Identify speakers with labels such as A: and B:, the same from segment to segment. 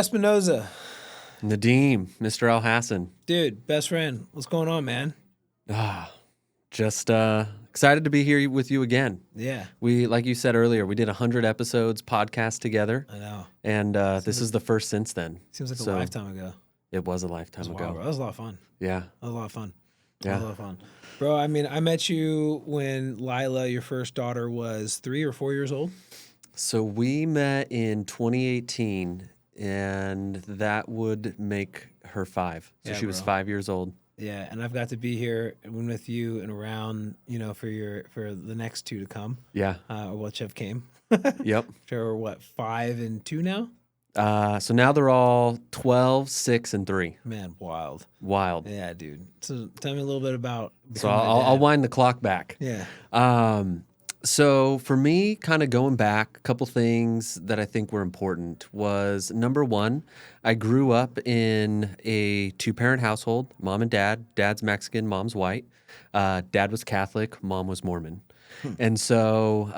A: Espinoza,
B: Nadeem, Mr. Al Hassan.
A: dude, best friend. What's going on, man?
B: Ah, just excited to be here with you again.
A: Yeah,
B: We, like you said earlier, we did 100 episodes podcast together,
A: I know.
B: and
A: Seems
B: this
A: like
B: is the first since then.
A: seems like a
B: So
A: lifetime ago.
B: it was a
A: That was
B: lifetime
A: wild, bro.
B: ago.
A: That was a lot of fun.
B: Yeah,
A: That was a lot of fun. That was
B: yeah.
A: a lot of fun, bro. I mean, I met you when Lila, your first daughter, was 3 or 4 years old.
B: So we met in 2018, and that would make her 5. So
A: Yeah,
B: she was
A: bro.
B: 5 years old.
A: Yeah, and I've got to be here with you and around, for the next two to come,
B: Yeah.
A: or which have came.
B: Yep.
A: Sure, what 5 and 2 now?
B: So now they're all 12, 6, and 3.
A: Man, wild.
B: Wild.
A: Yeah, dude. So tell me a little bit about
B: So
A: becoming a
B: I'll
A: dad.
B: wind the clock back.
A: Yeah.
B: So for me, kind of going back, a couple things that I think were important was number one, I grew up in a 2-parent household, mom and dad. Dad's Mexican, mom's white. Dad was Catholic, mom was Mormon. And so,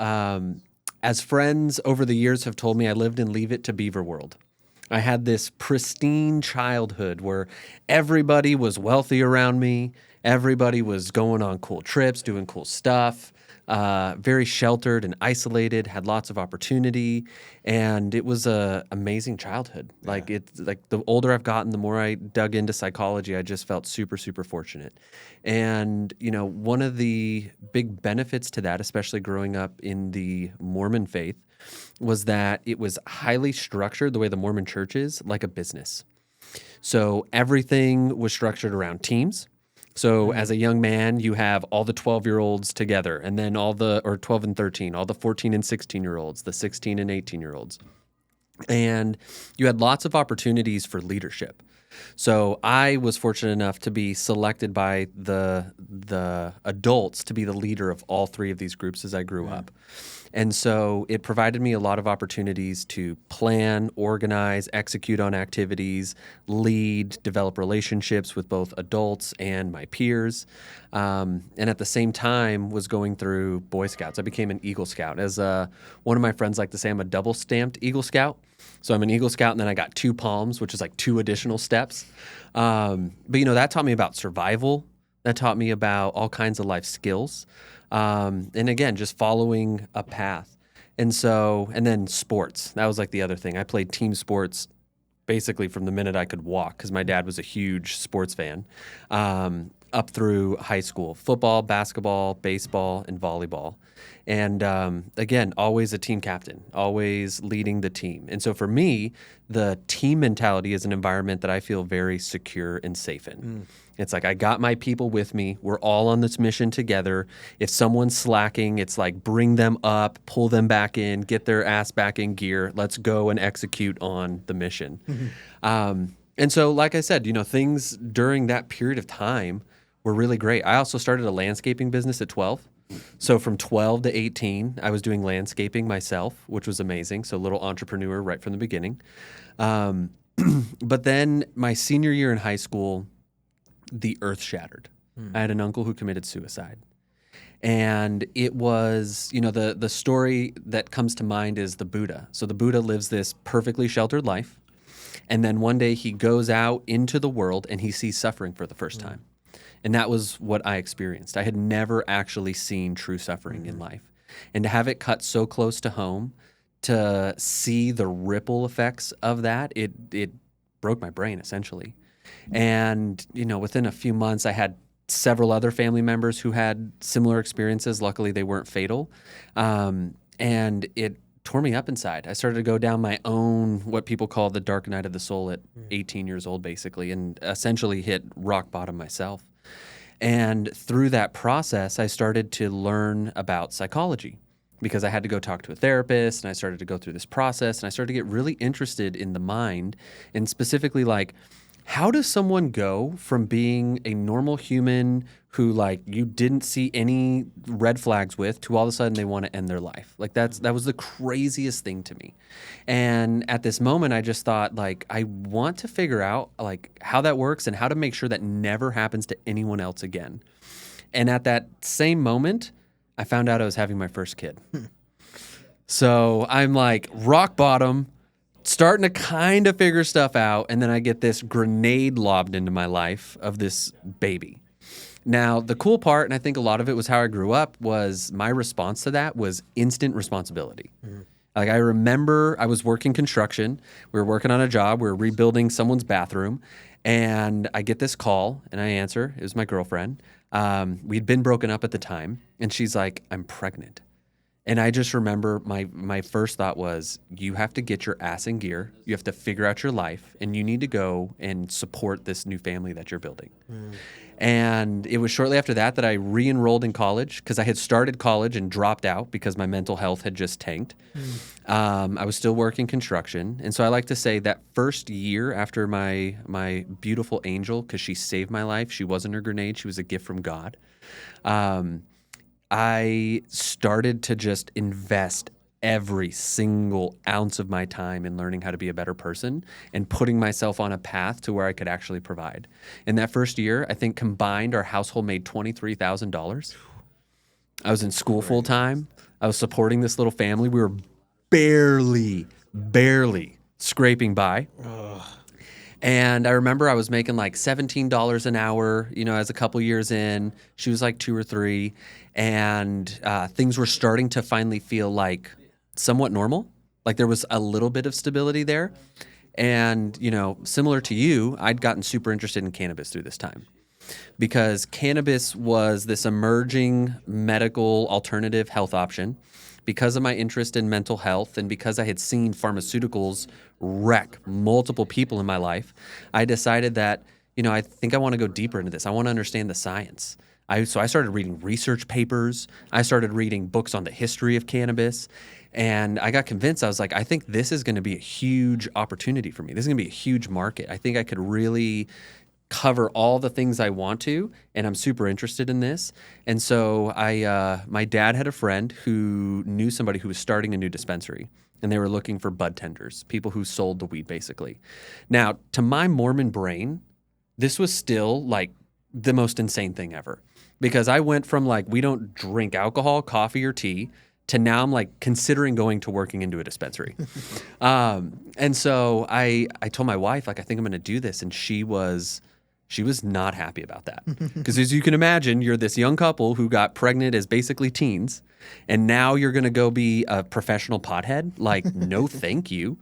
B: as friends over the years have told me, I lived in Leave It to Beaver World. I had this pristine childhood where everybody was wealthy around me. Everybody was going on cool trips, doing cool stuff. Very sheltered and isolated, had lots of opportunity, and it was a amazing childhood. Like it's like the older I've gotten, the more I dug into psychology, I just felt super, super fortunate. And one of the big benefits to that, especially growing up in the Mormon faith, was that it was highly structured the way the Mormon church is, like a business. So everything was structured around teams. So as a young man, you have all the 12-year-olds together, and then or 12 and 13, all the 14 and 16-year-olds, the 16 and 18-year-olds. And you had lots of opportunities for leadership. So I was fortunate enough to be selected by the adults to be the leader of all 3 of these groups as I grew up. And so it provided me a lot of opportunities to plan, organize, execute on activities, lead, develop relationships with both adults and my peers. And at the same time was going through Boy Scouts. I became an Eagle Scout. As one of my friends like to say, I'm a double stamped Eagle Scout. So I'm an Eagle Scout, and then I got 2 palms, which is like 2 additional steps. But that taught me about survival. That taught me about all kinds of life skills. And again, just following a path. And then sports. That was like the other thing. I played team sports basically from the minute I could walk because my dad was a huge sports fan, up through high school. Football, basketball, baseball, and volleyball. And again, always a team captain, always leading the team. And so for me, the team mentality is an environment that I feel very secure and safe in. It's like I got my people with me. We're all on this mission together. If someone's slacking, it's like bring them up, pull them back in, get their ass back in gear. Let's go and execute on the mission. And so, like I said, things during that period of time were really great. I also started a landscaping business at 12. So from 12 to 18, I was doing landscaping myself, which was amazing. So a little entrepreneur right from the beginning. But then my senior year in high school, the earth shattered. I had an uncle who committed suicide. And it was, the story that comes to mind is the Buddha. So the Buddha lives this perfectly sheltered life. And then one day he goes out into the world and he sees suffering for the first time. And that was what I experienced. I had never actually seen true suffering in life. And to have it cut so close to home, to see the ripple effects of that, it broke my brain essentially. And, within a few months, I had several other family members who had similar experiences. Luckily, they weren't fatal. And it tore me up inside. I started to go down my own, what people call the dark night of the soul at 18 years old, basically, and essentially hit rock bottom myself. And through that process, I started to learn about psychology because I had to go talk to a therapist, and I started to go through this process, and I started to get really interested in the mind, and specifically like, how does someone go from being a normal human who like you didn't see any red flags with to all of a sudden they want to end their life? Like that was the craziest thing to me. And at this moment I just thought like I want to figure out like how that works and how to make sure that never happens to anyone else again. And at that same moment, I found out I was having my first kid. So I'm like rock bottom, starting to kind of figure stuff out. And then I get this grenade lobbed into my life of this baby. Now, the cool part, and I think a lot of it was how I grew up, was my response to that was instant responsibility. Like, I remember I was working construction. We were working on a job. We were rebuilding someone's bathroom. And I get this call, and I answer. It was my girlfriend. We'd been broken up at the time. And she's like, I'm pregnant. And I just remember my first thought was, you have to get your ass in gear. You have to figure out your life. And you need to go and support this new family that you're building. And it was shortly after that I re-enrolled in college because I had started college and dropped out because my mental health had just tanked. I was still working construction. And so I like to say that first year after my beautiful angel, because she saved my life, she wasn't a grenade, she was a gift from God. I started to just invest every single ounce of my time in learning how to be a better person and putting myself on a path to where I could actually provide. In that first year, I think combined our household made $23,000. I was in school full time. I was supporting this little family. We were barely scraping by. And I remember I was making like $17 an hour, as a couple years in. She was like 2 or 3. And things were starting to finally feel like somewhat normal. Like there was a little bit of stability there. And, similar to you, I'd gotten super interested in cannabis through this time because cannabis was this emerging medical alternative health option. Because of my interest in mental health and because I had seen pharmaceuticals wreck multiple people in my life, I decided that, I think I want to go deeper into this. I want to understand the science. So I started reading research papers. I started reading books on the history of cannabis. And I got convinced. I was like, I think this is going to be a huge opportunity for me. This is going to be a huge market. I think I could really cover all the things I want to, and I'm super interested in this. And so my dad had a friend who knew somebody who was starting a new dispensary, and they were looking for bud tenders, people who sold the weed basically. Now, to my Mormon brain, this was still like the most insane thing ever because I went from like, we don't drink alcohol, coffee, or tea to now I'm like considering going to working into a dispensary. And so I told my wife, like, I think I'm going to do this. And she was not happy about that. Because as you can imagine, you're this young couple who got pregnant as basically teens, and now you're going to go be a professional pothead? Like, no, thank you.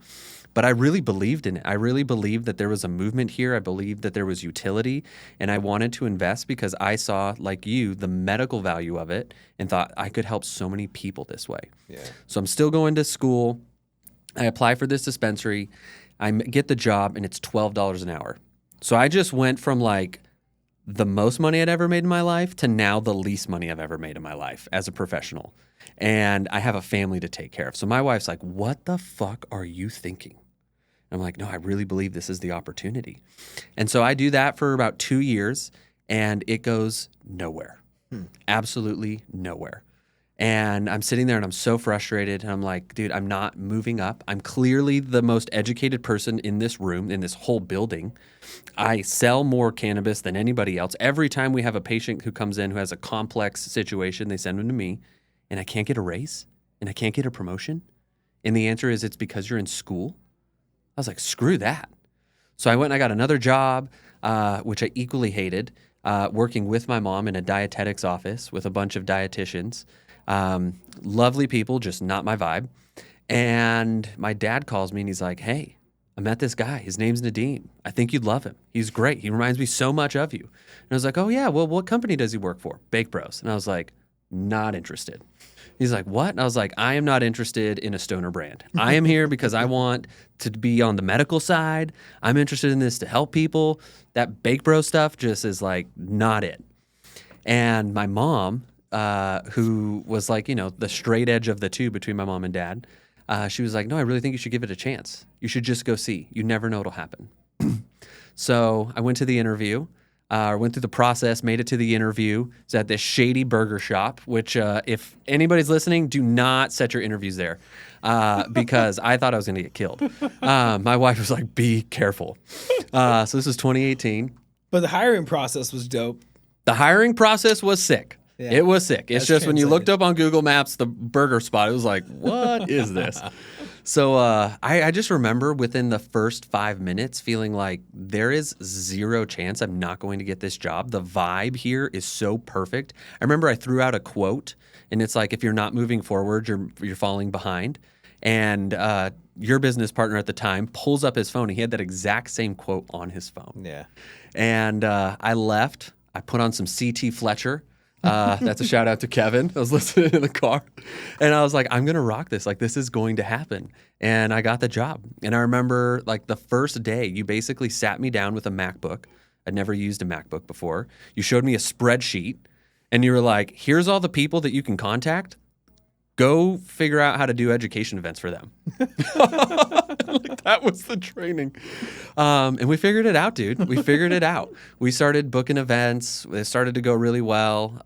B: But I really believed in it. I really believed that there was a movement here. I believed that there was utility, and I wanted to invest because I saw, like you, the medical value of it and thought I could help so many people this way. Yeah. So I'm still going to school. I apply for this dispensary. I get the job, and it's $12 an hour. So I just went from like the most money I'd ever made in my life to now the least money I've ever made in my life as a professional. And I have a family to take care of. So my wife's like, what the fuck are you thinking? And I'm like, no, I really believe this is the opportunity. And so I do that for about 2 years, and it goes nowhere. Absolutely nowhere. And I'm sitting there and I'm so frustrated. And I'm like, dude, I'm not moving up. I'm clearly the most educated person in this room, in this whole building. I sell more cannabis than anybody else. Every time we have a patient who comes in who has a complex situation, they send them to me. And I can't get a raise. And I can't get a promotion. And the answer is it's because you're in school. I was like, screw that. So I went and I got another job, which I equally hated, working with my mom in a dietetics office with a bunch of dietitians. Lovely people, just not my vibe. And my dad calls me and he's like, hey, I met this guy. His name's Nadeem. I think you'd love him. He's great. He reminds me so much of you. And I was like, oh yeah, well, what company does he work for? Bake Bros. And I was like, not interested. He's like, what? And I was like, I am not interested in a stoner brand. I am here because I want to be on the medical side. I'm interested in this to help people. That Bake Bro stuff just is like not it. And my mom, who was like, the straight edge of the two between my mom and dad, she was like, no, I really think you should give it a chance. You should just go see. You never know what'll happen. So I went to the interview. Went through the process, made it to the interview. It's at this shady burger shop, which if anybody's listening, do not set your interviews there because I thought I was going to get killed. My wife was like, be careful. So this is 2018.
A: But the hiring process was dope.
B: The hiring process was sick. Yeah. It was sick. It's just when you looked up on Google Maps, the burger spot, it was like, what is this? So I just remember within the first 5 minutes feeling like there is zero chance I'm not going to get this job. The vibe here is so perfect. I remember I threw out a quote, and it's like, if you're not moving forward, you're falling behind. And your business partner at the time pulls up his phone. And he had that exact same quote on his phone.
A: Yeah.
B: And I left. I put on some CT Fletcher. That's a shout out to Kevin. I was listening in the car, and I was like, I'm going to rock this. Like, this is going to happen. And I got the job. And I remember, like, the first day, you basically sat me down with a MacBook. I'd never used a MacBook before. You showed me a spreadsheet, and you were like, here's all the people that you can contact. Go figure out how to do education events for them. Like, that was the training. And we figured it out, dude. We figured it out. We started booking events. It started to go really well.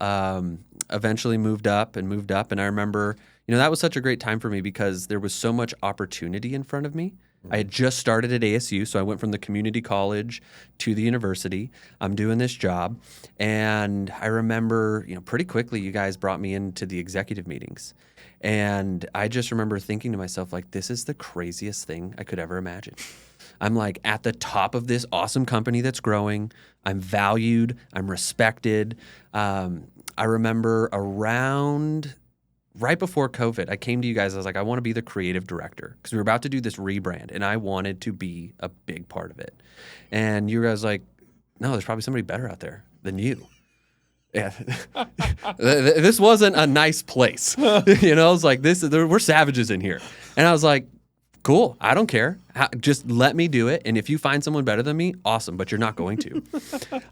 B: Eventually moved up. And I remember, that was such a great time for me because there was so much opportunity in front of me. I had just started at ASU, so I went from the community college to the university. I'm doing this job. And I remember, pretty quickly you guys brought me into the executive meetings. And I just remember thinking to myself, like, this is the craziest thing I could ever imagine. I'm like at the top of this awesome company that's growing. I'm valued. I'm respected. I remember right before COVID, I came to you guys. I was like, I want to be the creative director because we were about to do this rebrand, and I wanted to be a big part of it. And you guys like, no, there's probably somebody better out there than you. Yeah, this wasn't a nice place. I was like, we're savages in here. And I was like, cool, I don't care. Just let me do it. And if you find someone better than me, awesome, but you're not going to.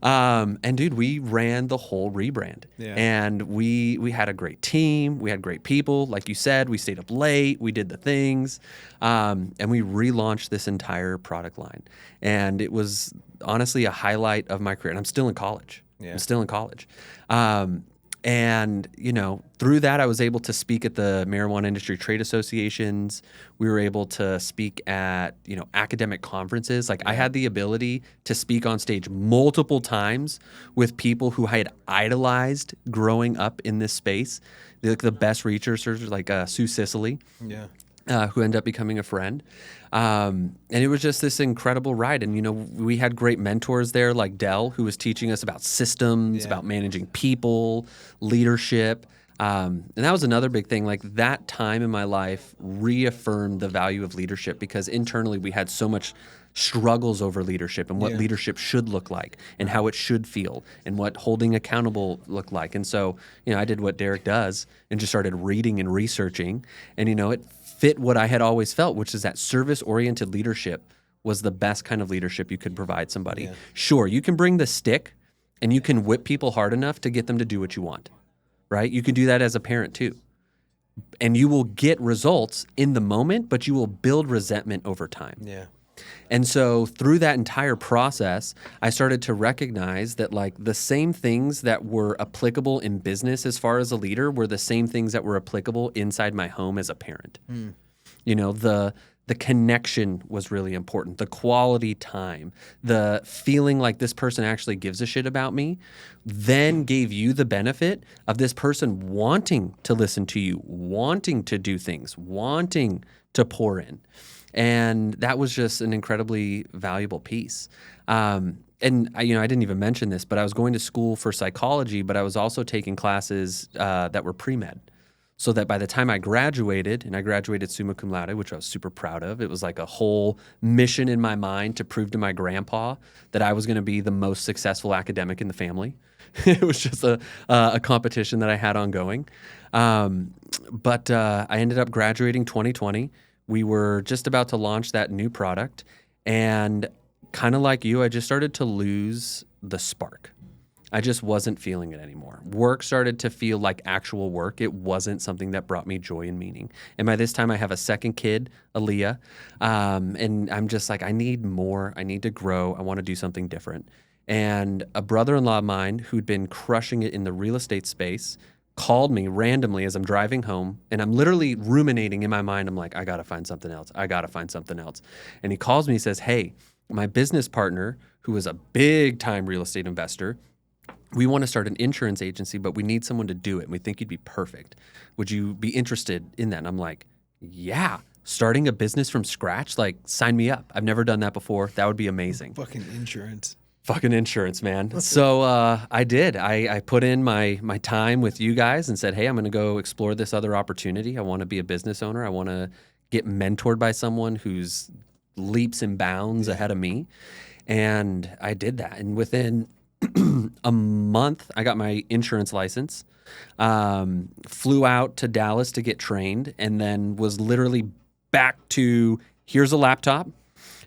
B: And dude, we ran the whole rebrand.
A: Yeah.
B: And we had a great team. We had great people. Like you said, we stayed up late. We did the things. And we relaunched this entire product line. And it was honestly a highlight of my career. And I'm still in college.
A: Yeah.
B: I'm still in college. And, through that, I was able to speak at the marijuana industry trade associations. We were able to speak at, academic conferences. Like, I had the ability to speak on stage multiple times with people who I had idolized growing up in this space. The best researchers like Sue Sicily.
A: Yeah.
B: Who ended up becoming a friend. And it was just this incredible ride. And, we had great mentors there like Dell, who was teaching us about systems, about managing people, leadership. And that was another big thing. Like, that time in my life reaffirmed the value of leadership because internally we had so much struggles over leadership and what leadership should look like and how it should feel and what holding accountable looked like. And so, I did what Derek does and just started reading and researching. And, it fit what I had always felt, which is that service-oriented leadership was the best kind of leadership you could provide somebody. Yeah. Sure, you can bring the stick and you can whip people hard enough to get them to do what you want, right? You can do that as a parent too. And you will get results in the moment, but you will build resentment over time.
A: Yeah.
B: And so through that entire process, I started to recognize that like the same things that were applicable in business as far as a leader were the same things that were applicable inside my home as a parent. The connection was really important. The quality time, the feeling like this person actually gives a shit about me, then gave you the benefit of this person wanting to listen to you, wanting to do things, wanting to pour in. And that was just an incredibly valuable piece. And I didn't even mention this, but I was going to school for psychology, but I was also taking classes that were pre-med. So that by the time I graduated, and I graduated summa cum laude, which I was super proud of, it was like a whole mission in my mind to prove to my grandpa that I was going to be the most successful academic in the family. It was just a competition that I had ongoing. But I ended up graduating 2020. We were just about to launch that new product. And kind of like you, I just started to lose the spark. I just wasn't feeling it anymore. Work started to feel like actual work. It wasn't something that brought me joy and meaning. And by this time, I have a second kid, Aaliyah, and I'm just like, I need more. I need to grow. I want to do something different. And a brother-in-law of mine who'd been crushing it in the real estate space called me randomly as I'm driving home, and I'm literally ruminating in my mind. I'm like, I got to find something else. I got to find something else. And he calls me and says, hey, my business partner, who is a big-time real estate investor, we want to start an insurance agency, but we need someone to do it. And we think you'd be perfect. Would you be interested in that? And I'm like, yeah, starting a business from scratch, like sign me up. I've never done that before. That would be amazing.
A: Fucking insurance.
B: Fucking insurance, man. So I did. I put in my time with you guys and said, hey, I'm going to go explore this other opportunity. I want to be a business owner. I want to get mentored by someone who's leaps and bounds ahead of me. And I did that. And within a month, I got my insurance license, flew out to Dallas to get trained, and then was literally back to here's a laptop.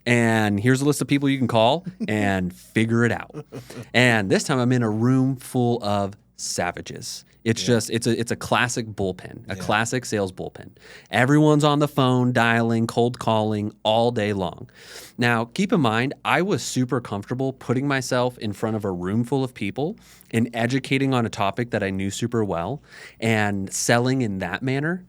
B: And here's a list of people you can call and figure it out. And this time I'm in a room full of savages. It's just it's a classic bullpen, a classic sales bullpen. Everyone's on the phone, dialing, cold calling all day long. Now, keep in mind, I was super comfortable putting myself in front of a room full of people and educating on a topic that I knew super well and selling in that manner.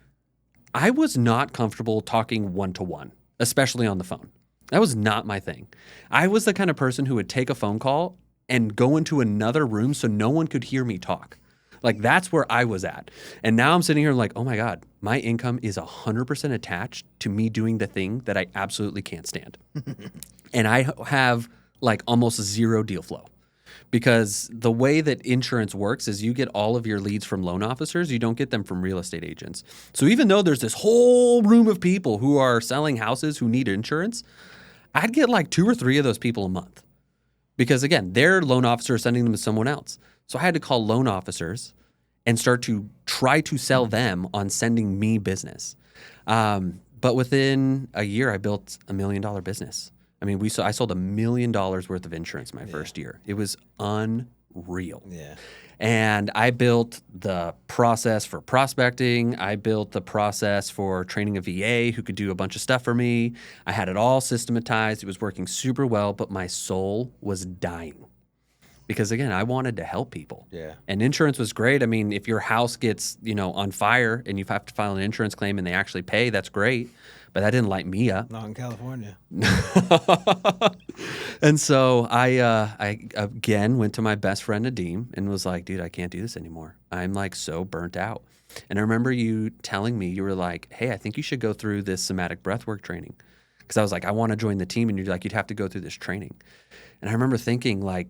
B: I was not comfortable talking one-to-one, especially on the phone. That was not my thing. I was the kind of person who would take a phone call and go into another room so no one could hear me talk. Like, that's where I was at. And now I'm sitting here like, oh my God, my income is 100% attached to me doing the thing that I absolutely can't stand. And I have like almost zero deal flow. Because the way that insurance works is you get all of your leads from loan officers. You don't get them from real estate agents. So even though there's this whole room of people who are selling houses who need insurance, I'd get like 2 or 3 of those people a month. Because again, their loan officer is sending them to someone else. So I had to call loan officers and start to try to sell them on sending me business. But within a year, I built $1 million business. I mean, I sold $1 million worth of insurance my first year. It was unreal.
A: Yeah.
B: And I built the process for prospecting. I built the process for training a VA who could do a bunch of stuff for me. I had it all systematized. It was working super well, but my soul was dying. Because again, I wanted to help people.
A: Yeah.
B: And insurance was great. I mean, if your house gets, on fire and you have to file an insurance claim and they actually pay, that's great. But that didn't light me up.
A: Not in California.
B: And so I again went to my best friend Nadeem and was like, dude, I can't do this anymore. I'm like so burnt out. And I remember you telling me, you were like, hey, I think you should go through this somatic breathwork training. Because I was like, I want to join the team. And you're like, you'd have to go through this training. And I remember thinking like,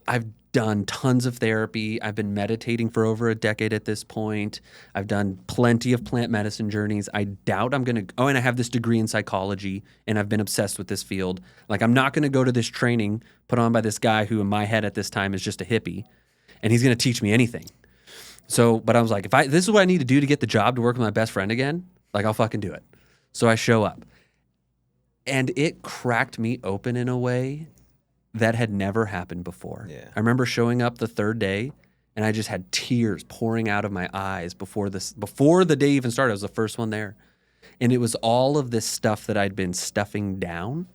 B: I've done tons of therapy. I've been meditating for over a decade at this point. I've done plenty of plant medicine journeys. I doubt I'm going to, and I have this degree in psychology and I've been obsessed with this field. Like, I'm not going to go to this training put on by this guy who in my head at this time is just a hippie and he's going to teach me anything. So, but I was like, this is what I need to do to get the job to work with my best friend again, like I'll fucking do it. So I show up and it cracked me open in a way that had never happened before.
A: Yeah.
B: I remember showing up the third day and I just had tears pouring out of my eyes before the day even started. I was the first one there. And it was all of this stuff that I'd been stuffing down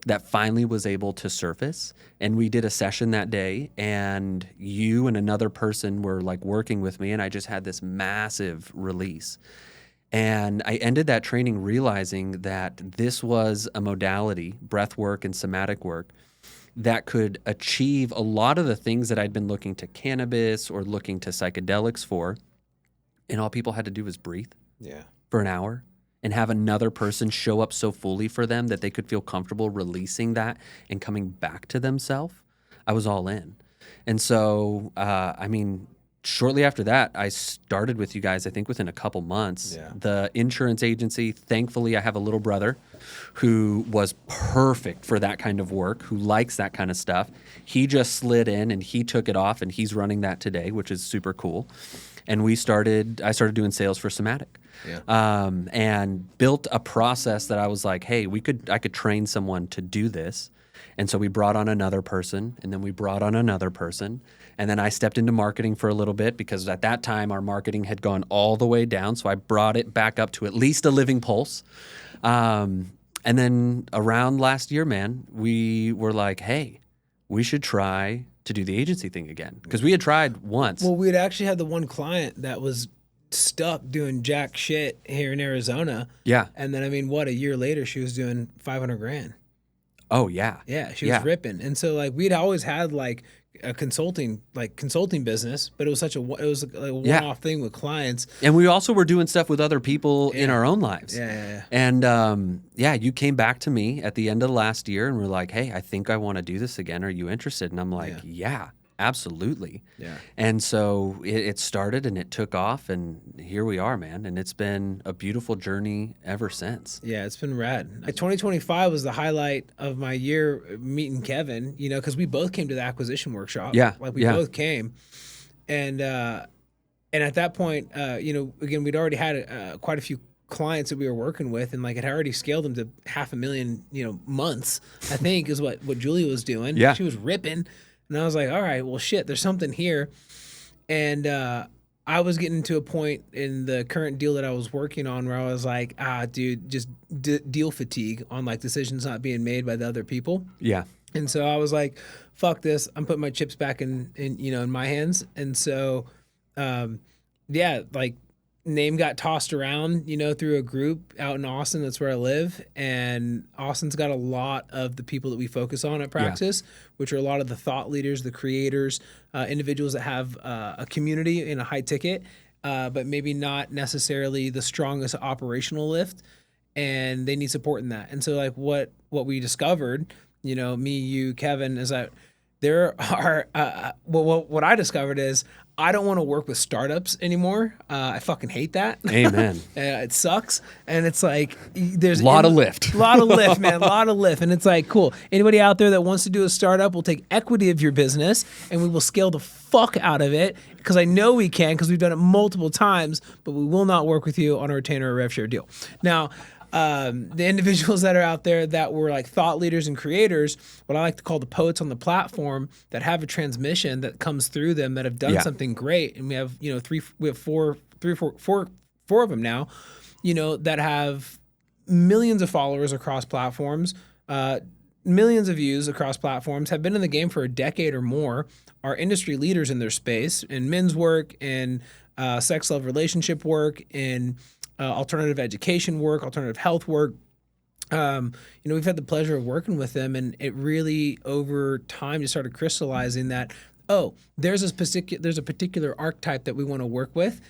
B: that finally was able to surface. And we did a session that day and you and another person were like working with me and I just had this massive release. And I ended that training realizing that this was a modality, breath work and somatic work, that could achieve a lot of the things that I'd been looking to cannabis or looking to psychedelics for. And all people had to do was breathe for an hour and have another person show up so fully for them that they could feel comfortable releasing that and coming back to themselves. I was all in. And so, shortly after that, I started with you guys, I think within a couple months.
A: Yeah.
B: The insurance agency, thankfully, I have a little brother who was perfect for that kind of work, who likes that kind of stuff. He just slid in and he took it off and he's running that today, which is super cool. And I started doing sales for somatic.
A: Yeah.
B: And built a process that I was like, hey, I could train someone to do this. And so we brought on another person and then we brought on another person. And then I stepped into marketing for a little bit because at that time our marketing had gone all the way down. So I brought it back up to at least a living pulse. And then around last year, man, we were like, hey, we should try to do the agency thing again. Because we had tried once.
A: Well, we'd actually had the one client that was stuck doing jack shit here in Arizona.
B: Yeah.
A: And then, a year later, she was doing $500,000.
B: Oh yeah.
A: Yeah, she was ripping. And so like we'd always had like a consulting business, but it was a one-off thing with clients.
B: And we also were doing stuff with other people in our own lives.
A: Yeah.
B: And you came back to me at the end of last year and were like, hey, I think I want to do this again. Are you interested? And I'm like, yeah, absolutely.
A: Yeah.
B: And so it started and it took off, and here we are, man. And it's been a beautiful journey ever since.
A: Yeah, it's been rad. 2025 was the highlight of my year meeting Kevin, you know, because we both came to the acquisition workshop.
B: Yeah.
A: Like we both came. And at that point, you know, again, we'd already had quite a few clients that we were working with, and like it had already scaled them to 500,000, you know, months, I think is what Julia was doing.
B: Yeah.
A: She was ripping. And I was like, all right, well, shit, there's something here. And I was getting to a point in the current deal that I was working on where I was like, dude, just deal fatigue on like decisions not being made by the other people.
B: Yeah.
A: And so I was like, fuck this. I'm putting my chips back in you know, in my hands. And so, like name got tossed around, you know, through a group out in Austin. That's where I live. And Austin's got a lot of the people that we focus on at Praxis, which are a lot of the thought leaders, the creators, individuals that have a community in a high ticket, but maybe not necessarily the strongest operational lift. And they need support in that. And so like what we discovered, you know, me, you, Kevin, is that there are, what I discovered is I don't want to work with startups anymore. I fucking hate that.
B: Amen.
A: It sucks. And it's like, there's
B: a lot of lift.
A: A lot of lift, man. A lot of lift. And it's like, cool. Anybody out there that wants to do a startup, we'll take equity of your business and we will scale the fuck out of it, because I know we can, because we've done it multiple times, but we will not work with you on a retainer or rev share deal. Now, the individuals that are out there that were like thought leaders and creators, what I like to call the poets on the platform, that have a transmission that comes through them, that have done something great. And we have, you know, four of them now, you know, that have millions of followers across platforms, millions of views across platforms, have been in the game for a decade or more, are industry leaders in their space, in men's work, in sex, love, relationship work, in alternative education work, alternative health work. You know, we've had the pleasure of working with them, and it really over time just started crystallizing that, there's a particular archetype that we want to work with,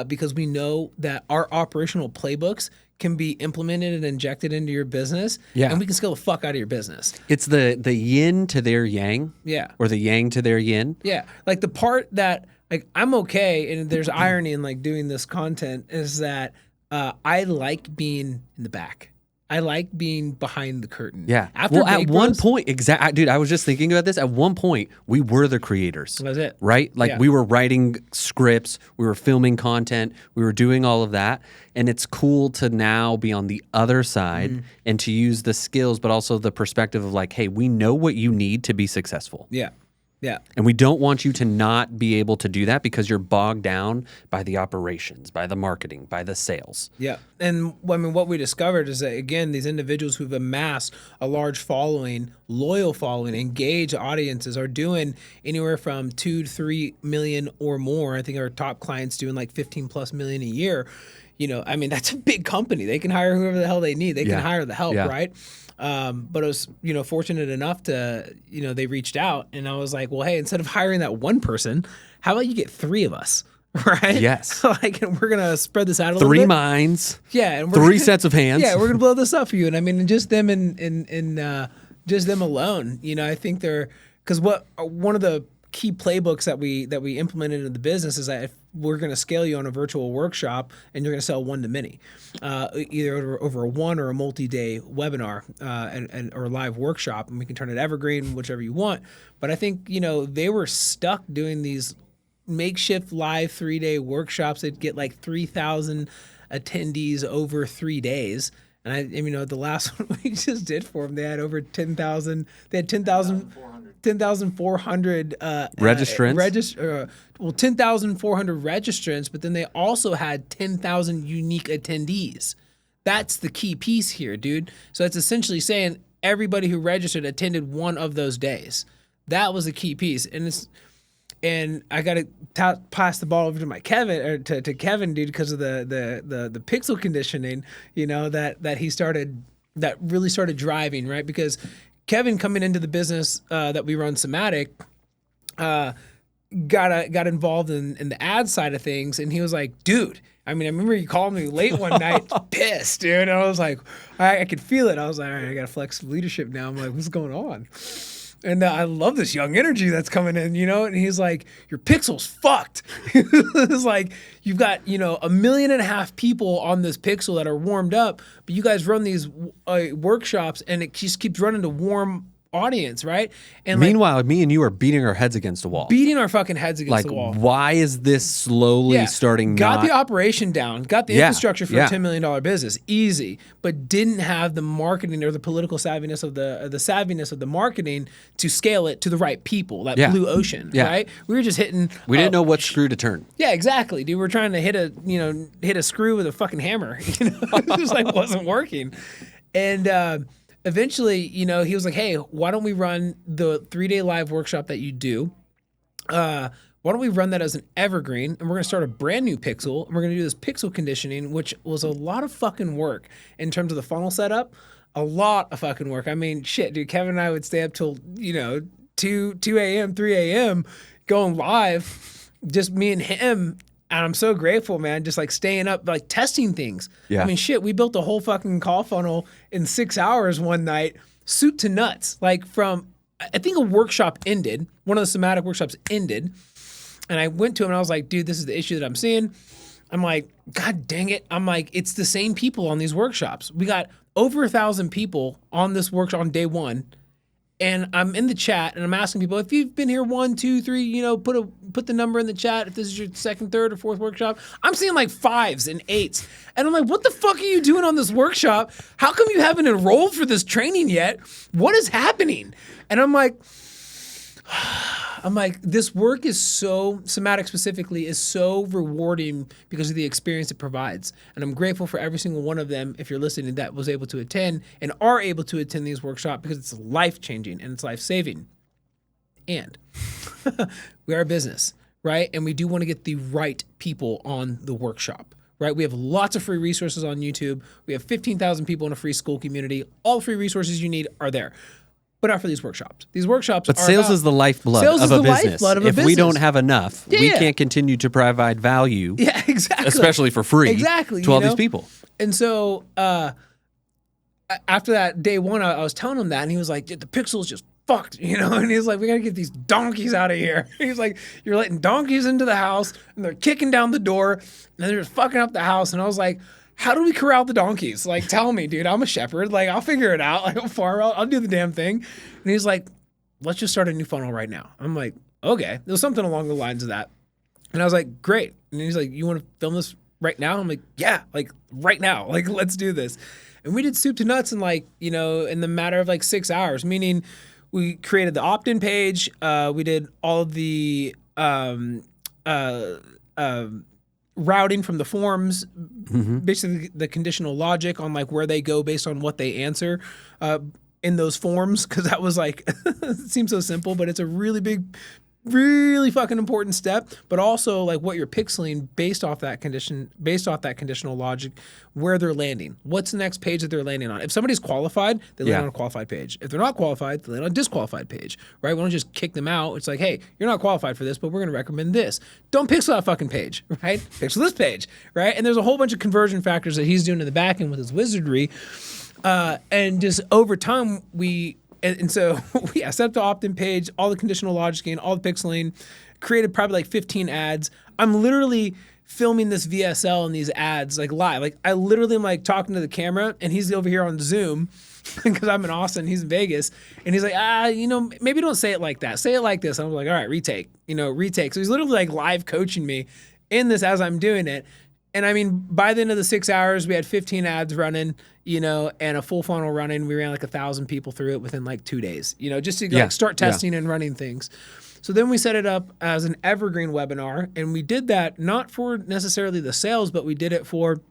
A: because we know that our operational playbooks can be implemented and injected into your business, and we can scale the fuck out of your business.
B: It's the yin to their yang, or the yang to their yin.
A: Yeah, like the part that like I'm okay, and there's irony in like doing this content, is that I like being in the back. I like being behind the curtain.
B: Yeah.
A: After
B: at one point, dude, I was just thinking about this. At one point, we were the creators.
A: That's it.
B: Right? Like we were writing scripts, we were filming content, we were doing all of that. And it's cool to now be on the other side and to use the skills, but also the perspective of like, hey, we know what you need to be successful.
A: Yeah. Yeah.
B: And we don't want you to not be able to do that because you're bogged down by the operations, by the marketing, by the sales.
A: Yeah. And I mean, what we discovered is that, again, these individuals who've amassed a large following, loyal following, engaged audiences are doing anywhere from 2 to 3 million or more. I think our top clients doing like 15 plus million a year. You know, I mean, that's a big company. They can hire whoever the hell they need. They can hire the help, right? But I was, you know, fortunate enough to, you know, they reached out, and I was like, well, hey, instead of hiring that one person, how about you get 3 of us, right?
B: Yes.
A: Like, and we're gonna spread this out a little bit.
B: 3 minds.
A: Yeah, and
B: 3 sets of hands.
A: Yeah, we're gonna blow this up for you. And I mean, just them and just them alone, you know, I think they're, because one of the key playbooks that we implemented in the business is that if we're going to scale you on a virtual workshop and you're going to sell one to many, either over a one or a multi-day webinar and or live workshop, and we can turn it evergreen, whichever you want. But I think, you know, they were stuck doing these makeshift live 3-day workshops. They'd get like 3,000 attendees over 3 days. And I mean, you know, the last one we just did for them, they had over 10,000. They had 10,400
B: registrants.
A: 10,400 registrants, but then they also had 10,000 unique attendees. That's the key piece here, dude. So it's essentially saying everybody who registered attended one of those days. That was the key piece, and I got to pass the ball over to Kevin, or to Kevin, dude, because of the pixel conditioning, you know, that he started, that really started driving, right? Because Kevin coming into the business that we run, Somatic, got involved in the ad side of things, and he was like, dude, I mean, I remember he called me late one night, pissed, dude. And I was like, I could feel it. I was like, all right, I got to flex some leadership now. I'm like, what's going on? And I love this young energy that's coming in, you know? And he's like, your pixel's fucked. It's like, you've got, 1.5 million people on this pixel that are warmed up, but you guys run these workshops and it just keeps running to warm audience, right? And
B: meanwhile, me and you are beating our heads against a wall.
A: Beating our fucking heads against
B: Like,
A: the wall.
B: why is this slowly starting
A: Got the operation down, got the infrastructure for a $10 million business, easy, but didn't have the marketing or the political savviness of the marketing to scale it to the right people, that blue ocean, right? We were just hitting.
B: We didn't know what screw to turn.
A: Yeah, exactly, dude. We're trying to hit a screw with a fucking hammer. It just like wasn't working, and. Eventually, he was like, hey, why don't we run the 3-day live workshop that you do? Why don't we run that as an evergreen? And we're going to start a brand new pixel. And we're going to do this pixel conditioning, which was a lot of fucking work in terms of the funnel setup. A lot of fucking work. I mean, shit, dude, Kevin and I would stay up till, 2 a.m., 3 a.m. going live, just me and him. And I'm so grateful, man, just like staying up, like testing things. Yeah. I mean, shit, we built a whole fucking call funnel in 6 hours one night, soup to nuts. Like I think a workshop ended, one of the Somatic workshops ended. And I went to him and I was like, dude, this is the issue that I'm seeing. I'm like, God dang it. I'm like, it's the same people on these workshops. We got over 1,000 people on this workshop on day one. And I'm in the chat and I'm asking people, if you've been here 1, 2, 3, put the number in the chat if this is your second, third, or fourth workshop. I'm seeing like 5s and 8s. And I'm like, what the fuck are you doing on this workshop? How come you haven't enrolled for this training yet? What is happening? And I'm like, this work is Somatic specifically is so rewarding because of the experience it provides. And I'm grateful for every single one of them, if you're listening, that was able to attend and are able to attend these workshops because it's life-changing and it's life-saving. And we are a business, right? And we do want to get the right people on the workshop, right? We have lots of free resources on YouTube. We have 15,000 people in a free school community. All the free resources you need are there. But not for these workshops. These workshops
B: But sales is the lifeblood of a business. If we don't have enough, we can't continue to provide value.
A: Yeah, exactly.
B: Especially for free. To all these people.
A: And so after that day one, I was telling him that, and he was like, the pixel's just fucked, And he was like, we got to get these donkeys out of here. He's like, you're letting donkeys into the house, and they're kicking down the door, and they're just fucking up the house. And I was like, how do we corral the donkeys? Like, tell me, dude. I'm a shepherd. Like, I'll figure it out. Like, I'm far. I'll do the damn thing. And he's like, let's just start a new funnel right now. I'm like, okay. There was something along the lines of that. And I was like, great. And he's like, you want to film this right now? I'm like, yeah, like right now. Like, let's do this. And we did soup to nuts in in the matter of like 6 hours, meaning we created the opt-in page. We did all of the routing from the forms, basically the conditional logic on like where they go based on what they answer in those forms, because that was like it seems so simple, but it's a really fucking important step. But also like what you're pixeling based off that conditional logic, where they're landing, what's the next page that they're landing on. If somebody's qualified, they land on a qualified page. If they're not qualified, they land on a disqualified page, right? We don't just kick them out. It's like, hey, you're not qualified for this, but we're going to recommend this. Don't pixel that fucking page, right? Pixel this page, right? And there's a whole bunch of conversion factors that he's doing in the back end with his wizardry. And just over time, so we set up the opt-in page, all the conditional logic and all the pixeling, created probably like 15 ads. I'm literally filming this VSL and these ads like live. Like I literally am like talking to the camera and he's over here on Zoom because I'm in Austin, he's in Vegas. And he's like, maybe don't say it like that. Say it like this. And I'm like, all right, retake. So he's literally like live coaching me in this as I'm doing it. And I mean, by the end of the 6 hours, we had 15 ads running, and a full funnel running. We ran like 1,000 people through it within like 2 days, just to start testing and running things. So then we set it up as an evergreen webinar, and we did that not for necessarily the sales, but we did it for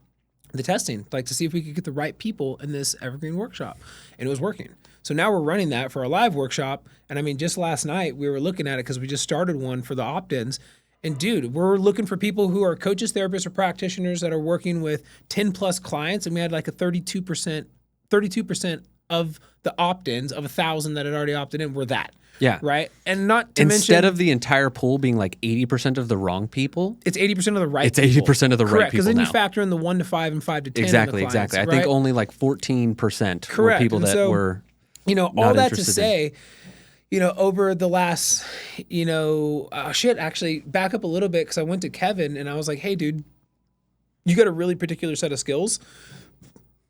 A: the testing, like to see if we could get the right people in this evergreen workshop, and it was working. So now we're running that for a live workshop. And I mean, just last night we were looking at it because we just started one for the opt-ins. And dude, we're looking for people who are coaches, therapists, or practitioners that are working with 10 plus clients. And we had like a 32% of the opt-ins of 1,000 that had already opted in were that.
B: Yeah.
A: Right. And not to
B: Instead
A: mention,
B: of the entire pool being like 80% of the wrong people,
A: it's 80% of the right.
B: it's 80% of the right
A: Correct, because
B: people
A: then you
B: now.
A: factor in the 1 to 5 and 5 to 10.
B: Exactly,
A: of the clients,
B: exactly. I
A: right?
B: think only like 14% were
A: Correct.
B: people
A: And
B: that
A: so,
B: were
A: all
B: not
A: that to
B: interested in.
A: say, over the last, actually back up a little bit because I went to Kevin and I was like, hey, dude, you got a really particular set of skills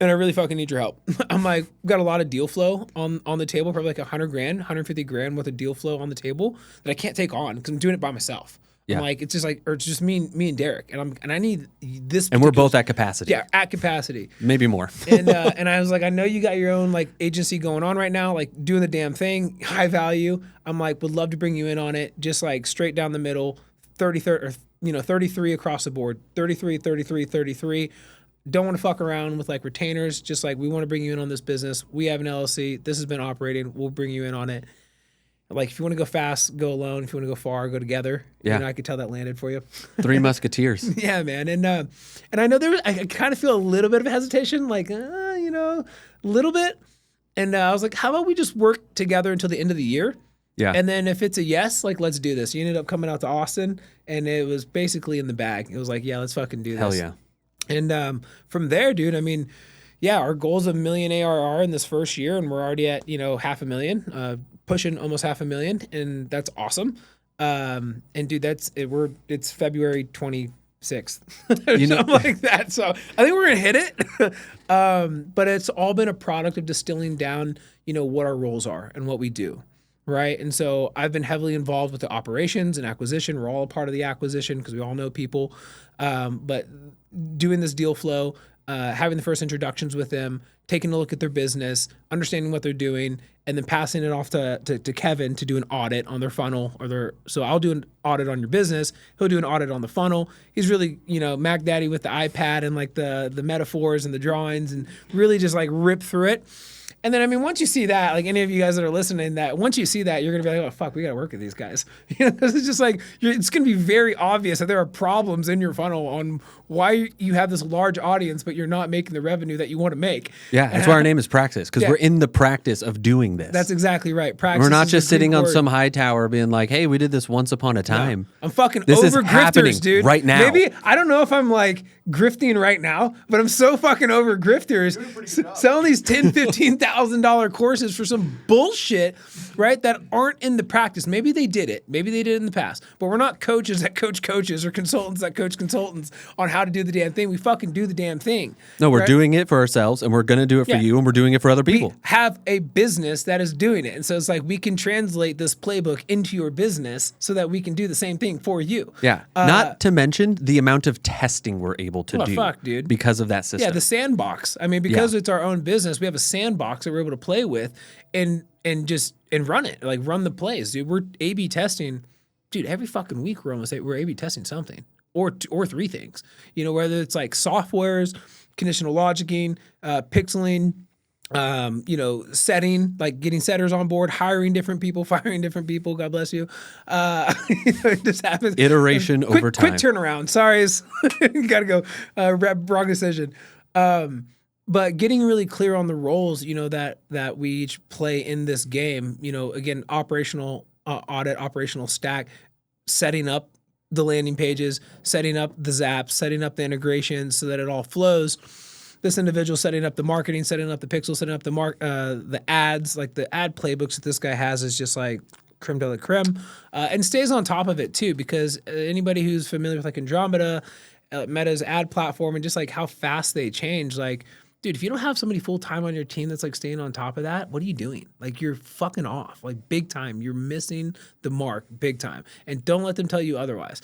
A: and I really fucking need your help. I'm like, we've got a lot of deal flow on the table, probably like $100,000, $150,000 worth of deal flow on the table that I can't take on because I'm doing it by myself.
B: Yeah.
A: I'm like, it's just like, or it's just me and Derek, and I need this.
B: And we're both at capacity.
A: Yeah, at capacity.
B: Maybe more.
A: and I was like, I know you got your own like agency going on right now, like doing the damn thing, high value. I'm like, would love to bring you in on it, just like straight down the middle, 33 across the board, 33, 33, 33. Don't want to fuck around with like retainers. Just like we want to bring you in on this business. We have an LLC. This has been operating. We'll bring you in on it. Like if you want to go fast, go alone. If you want to go far, go together.
B: Yeah.
A: I could tell that landed for you.
B: Three Musketeers.
A: Yeah, man. And I know I kind of feel a little bit of hesitation, like a little bit. And I was like, how about we just work together until the end of the year?
B: Yeah.
A: And then if it's a yes, like let's do this. You ended up coming out to Austin, and it was basically in the bag. It was like, yeah, let's fucking do this.
B: Hell yeah.
A: And from there, dude, I mean, yeah, our goal is $1 million ARR in this first year, and we're already at $500,000, pushing almost $500,000, and that's awesome. And dude, it's February 26th, something like that. So I think we're gonna hit it. But it's all been a product of distilling down, what our roles are and what we do. Right. And so I've been heavily involved with the operations and acquisition. We're all a part of the acquisition because we all know people. But doing this deal flow, having the first introductions with them, taking a look at their business, understanding what they're doing, and then passing it off to Kevin to do an audit on their funnel so I'll do an audit on your business. He'll do an audit on the funnel. He's really, Mac Daddy with the iPad and like the metaphors and the drawings and really just like rip through it. And then, I mean, once you see that, like any of you guys that are listening, once you see that, you're going to be like, oh, fuck, we got to work with these guys. Because it's just like, it's going to be very obvious that there are problems in your funnel on why you have this large audience, but you're not making the revenue that you want to make.
B: Yeah, that's why our name is Praxis, because we're in the practice of doing this.
A: That's exactly right. Practice.
B: We're not just sitting on some high tower being like, hey, we did this once upon a time.
A: No, I'm fucking
B: this
A: over
B: is happening
A: grifters, dude.
B: Right now.
A: Maybe, I don't know if I'm like grifting right now, but I'm so fucking over grifters selling these $10,000, $15,000 courses for some bullshit, right? That aren't in the practice. Maybe they did it. Maybe they did it in the past, but we're not coaches that coach coaches or consultants that coach consultants on how to do the damn thing. We fucking do the damn thing.
B: No, we're
A: right?
B: doing it for ourselves, and we're going to do it for you, and we're doing it for other people.
A: We have a business that is doing it. And so it's like we can translate this playbook into your business so that we can do the same thing for you.
B: Yeah. Not to mention the amount of testing we're able to do
A: fuck, dude.
B: because of that system.
A: Yeah, the sandbox. I mean, because it's our own business, we have a sandbox that we're able to play with and run it, like run the plays, dude. We're A/B testing, dude. Every fucking week we're A/B testing something or three things. Whether it's like softwares, conditional logicking, pixeling, setting, like getting setters on board, hiring different people, firing different people. God bless you. It just happens.
B: Iteration over time.
A: Quick turnaround. Sorry, gotta go. Wrong decision. But getting really clear on the roles, that we each play in this game. Again, operational audit, operational stack, setting up the landing pages, setting up the zaps, setting up the integrations so that it all flows. This individual setting up the marketing, setting up the pixel, setting up the ads, like the ad playbooks that this guy has is just like creme de la creme, and stays on top of it too, because anybody who's familiar with like Andromeda, Meta's ad platform, and just like how fast they change, like, dude, if you don't have somebody full time on your team that's like staying on top of that, what are you doing? Like, you're fucking off, like big time. You're missing the mark big time. And don't let them tell you otherwise.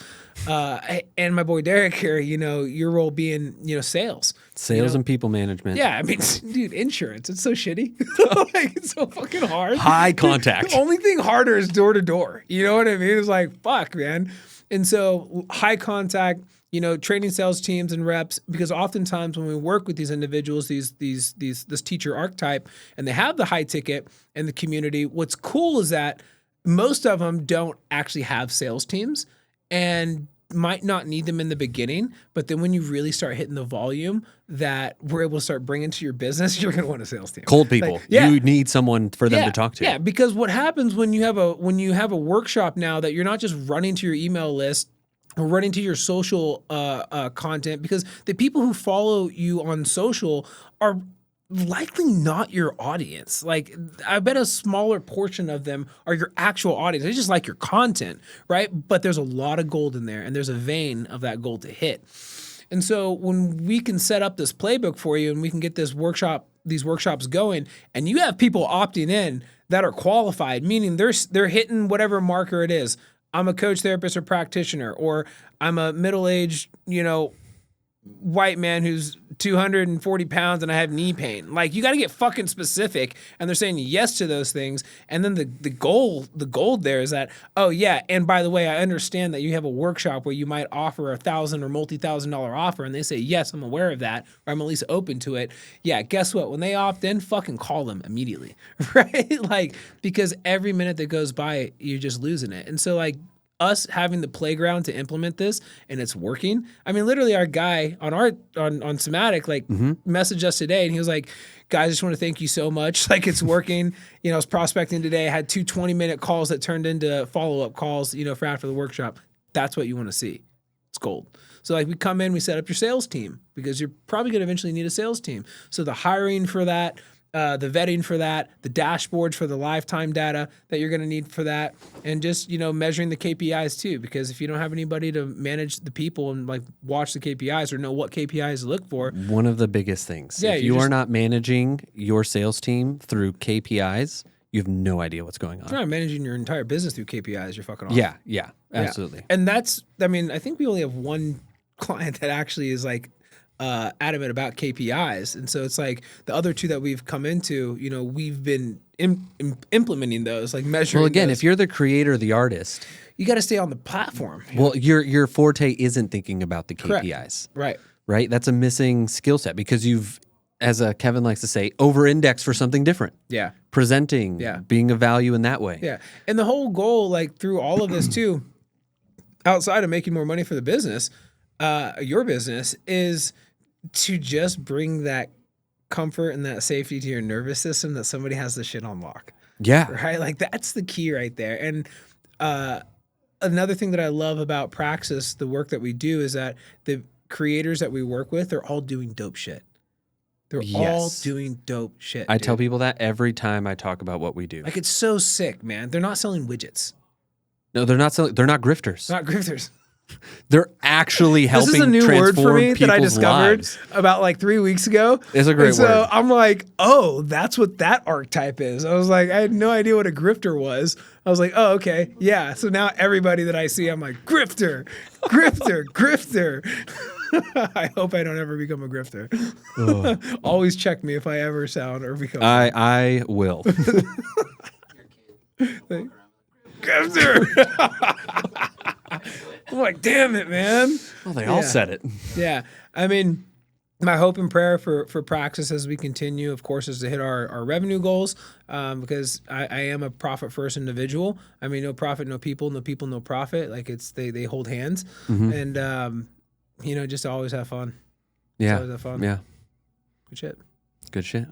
A: And my boy Derek here, your role being, sales.
B: Sales and people management.
A: Yeah, I mean, dude, insurance. It's so shitty. Like, it's so fucking hard.
B: High contact.
A: The only thing harder is door to door. You know what I mean? It's like, fuck, man. And so high contact, training sales teams and reps, because oftentimes when we work with these individuals, this teacher archetype, and they have the high ticket and the community, what's cool is that most of them don't actually have sales teams, and might not need them in the beginning, but then when you really start hitting the volume that we're able to start bringing to your business, you're going to want a sales team.
B: Cold people.
A: Like, yeah.
B: You need someone for them to talk to.
A: Yeah, because what happens when you have a workshop now that you're not just running to your email list or running to your social content, because the people who follow you on social are likely not your audience. Like, I bet a smaller portion of them are your actual audience. They just like your content, right? But there's a lot of gold in there, and there's a vein of that gold to hit. And so when we can set up this playbook for you and we can get these workshops going, and you have people opting in that are qualified, meaning they're hitting whatever marker it is. I'm a coach, therapist, or practitioner, or I'm a middle-aged, white man who's 240 pounds and I have knee pain. Like, you got to get fucking specific, and they're saying yes to those things. And then the gold there is that, oh yeah, and by the way, I understand that you have a workshop where you might offer $1,000 or multi-$1,000 offer, and they say, yes, I'm aware of that, or I'm at least open to it. Yeah, guess what? When they opt in, fucking call them immediately, right? Like, because every minute that goes by, you're just losing it. And so, like, us having the playground to implement this and it's working. I mean, literally our guy on Somatic, like, messaged us today and he was like, guys, I just want to thank you so much. Like, it's working. I was prospecting today. I had 2 20-minute calls that turned into follow-up calls, for after the workshop. That's what you want to see. It's gold. So, like, we come in, we set up your sales team because you're probably going to eventually need a sales team. So the hiring for that, the vetting for that, the dashboards for the lifetime data that you're going to need for that, and just, measuring the KPIs too, because if you don't have anybody to manage the people and, like, watch the KPIs or know what KPIs to look for.
B: One of the biggest things.
A: Yeah,
B: if you are not managing your sales team through KPIs, you have no idea what's going on.
A: If you're not managing your entire business through KPIs, you're fucking off.
B: Yeah, absolutely.
A: Yeah. And I think we only have one client that actually is, like, adamant about KPIs, and so it's like the other 2 that we've come into, we've been implementing those, like measuring.
B: Well, again,
A: those.
B: if you're the creator, the artist,
A: you got to stay on the platform.
B: Well, your forte isn't thinking about the KPIs,
A: Correct.
B: Right? That's a missing skill set because you've, as Kevin likes to say, over-indexed for something different.
A: Yeah,
B: presenting, being of value in that way.
A: Yeah, and the whole goal, like, through all of this too, outside of making more money for the business, your business, is to just bring that comfort and that safety to your nervous system that somebody has the shit on lock.
B: Yeah.
A: Right? Like, that's the key right there. And another thing that I love about Praxis, the work that we do, is that the creators that we work with are all doing dope shit. They're all doing dope shit.
B: I tell people that every time I talk about what we do.
A: Like, it's so sick, man. They're not selling widgets.
B: No, they're not selling. They're not grifters.
A: Not grifters.
B: They're actually helping.
A: This is a new word for me that I discovered
B: lives.
A: about, like, 3 weeks ago.
B: It's a great
A: word. So I'm like, oh, that's what that archetype is. I was like, I had no idea what a grifter was. I was like, oh, okay, yeah. So now everybody that I see, I'm like, grifter, grifter. I hope I don't ever become a grifter. Always check me if I ever sound or become.
B: I will.
A: Grifter. I'm like, damn it, man.
B: Well, they all said it.
A: Yeah. I mean, my hope and prayer for Praxis as we continue, of course, is to hit our revenue goals, because I am a profit-first individual. I mean, no profit, no people, no people, no profit. Like, they hold hands. And, just always have fun.
B: Yeah.
A: Always have fun.
B: Yeah.
A: Good shit.
B: Good shit.